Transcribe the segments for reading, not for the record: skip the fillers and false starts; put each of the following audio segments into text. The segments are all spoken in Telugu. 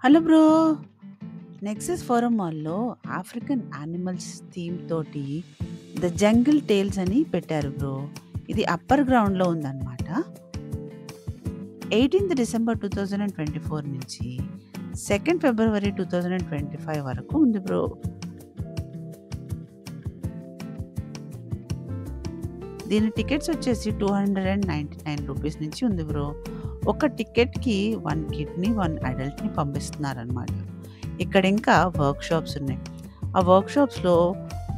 Hello bro. నెక్సస్ ఫోరం మాల్‌లో ఆఫ్రికన్ యానిమల్స్ థీమ్ తోటి 'ద జంగిల్ టేల్స్' అని పెట్టారు బ్రో. ఇది అప్పర్ గ్రౌండ్‌లో ఉందన్నమాట. 18 డిసెంబర్ 2024 నుంచి 2 ఫిబ్రవరి 2025 వరకు ఉంది బ్రో. దీని టికెట్స్ వచ్చేసి రూ. 299 నుంచి ఉంది బ్రో. ఒక టికెట్‌కి 1 కిడ్‌ని, 1 అడల్ట్‌ని పంపిస్తున్నారనమాట. ఇక్కడ ఇంకా వర్క్‌షాప్స్ ఉన్నాయి. ఆ వర్క్‌షాప్స్‌లో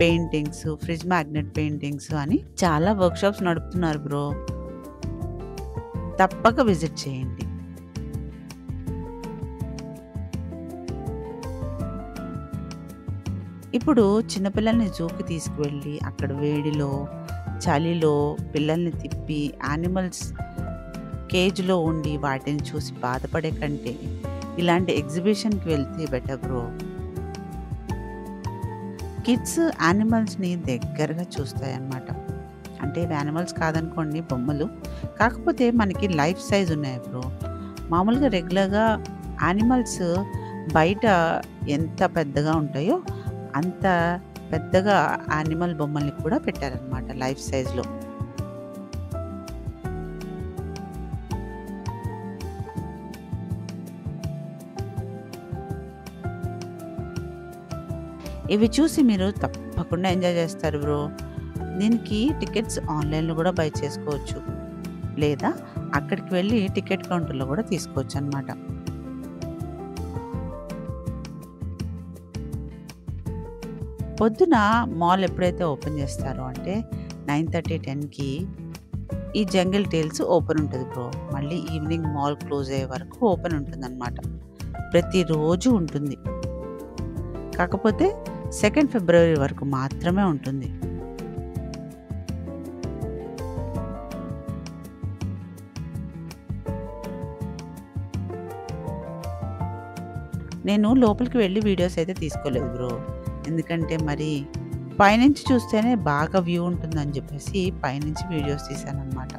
పెయింటింగ్స్, ఫ్రిడ్జ్ మ్యాగ్నెట్ పెయింటింగ్స్ అని చాలా వర్క్‌షాప్స్ నడుపుతున్నారు బ్రో. తప్పక విజిట్ చేయండి. ఇప్పుడు చిన్నపిల్లల్ని జూకి తీసుకువెళ్ళి అక్కడ వేడిలో, చలిలో పిల్లల్ని తిప్పి యానిమల్స్ కేజ్‌లో ఉండి వాటిని చూసి బాధపడే కంటే ఇలాంటి ఎగ్జిబిషన్‌కి వెళ్తే బెటర్ బ్రో. కిడ్స్ యానిమల్స్‌ని దగ్గరగా చూస్తాయన్నమాట. అంటే ఇవి యానిమల్స్ కాదనుకోండి, బొమ్మలు. కాకపోతే మనకి లైఫ్ సైజ్ ఉన్నాయి బ్రో. మామూలుగా రెగ్యులర్‌గా యానిమల్స్ బయట ఎంత పెద్దగా ఉంటాయో అంత పెద్దగా యానిమల్ బొమ్మల్ని కూడా పెట్టారన్నమాట లైఫ్ సైజ్‌లో. ఇవి చూసి మీరు తప్పకుండా ఎంజాయ్ చేస్తారు బ్రో. దీనికి టికెట్స్ ఆన్‌లైన్‌లో కూడా బై చేసుకోవచ్చు. లేదా అక్కడికి వెళ్ళి టికెట్ కౌంటర్‌లో కూడా తీసుకోవచ్చనమాట. పొద్దున మాల్ ఎప్పుడైతే ఓపెన్ చేస్తారో అంటే 9:30, 10కి ఈ జంగిల్ టేల్స్ ఓపెన్ ఉంటది బ్రో. మళ్ళీ ఈవినింగ్ మాల్ క్లోజ్ అయ్యే వరకు ఓపెన్ ఉంటుందనమాట. ప్రతిరోజు ఉంటుంది. కాకపోతే 2 ఫిబ్రవరి వరకు మాత్రమే ఉంటుంది. నేను లోపలికి వెళ్ళి వీడియోస్ అయితే తీసుకోలేదు బ్రో. ఎందుకంటే మరి పైనుంచి చూస్తేనే బాగా వ్యూ ఉంటుందని చెప్పేసి పైనుంచి వీడియోస్ తీశాననమాట.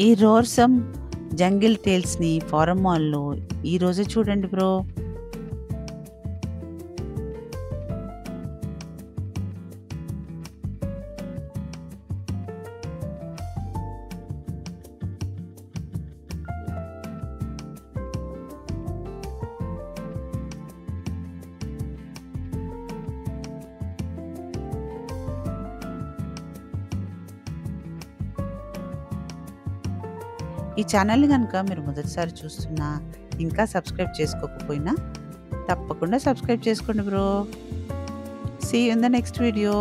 ఈ రోర్సమ్ జంగిల్ టేల్స్‌ని ఫోరం మాల్‌లో ఈరోజే చూడండి బ్రో. ఈ ఛానల్‌ని గనుక మీరు మొదటిసారి చూస్తున్నా, ఇంకా సబ్స్క్రైబ్ చేసుకోకపోయినా తప్పకుండా సబ్స్క్రైబ్ చేసుకోండి bro. See you in the next video.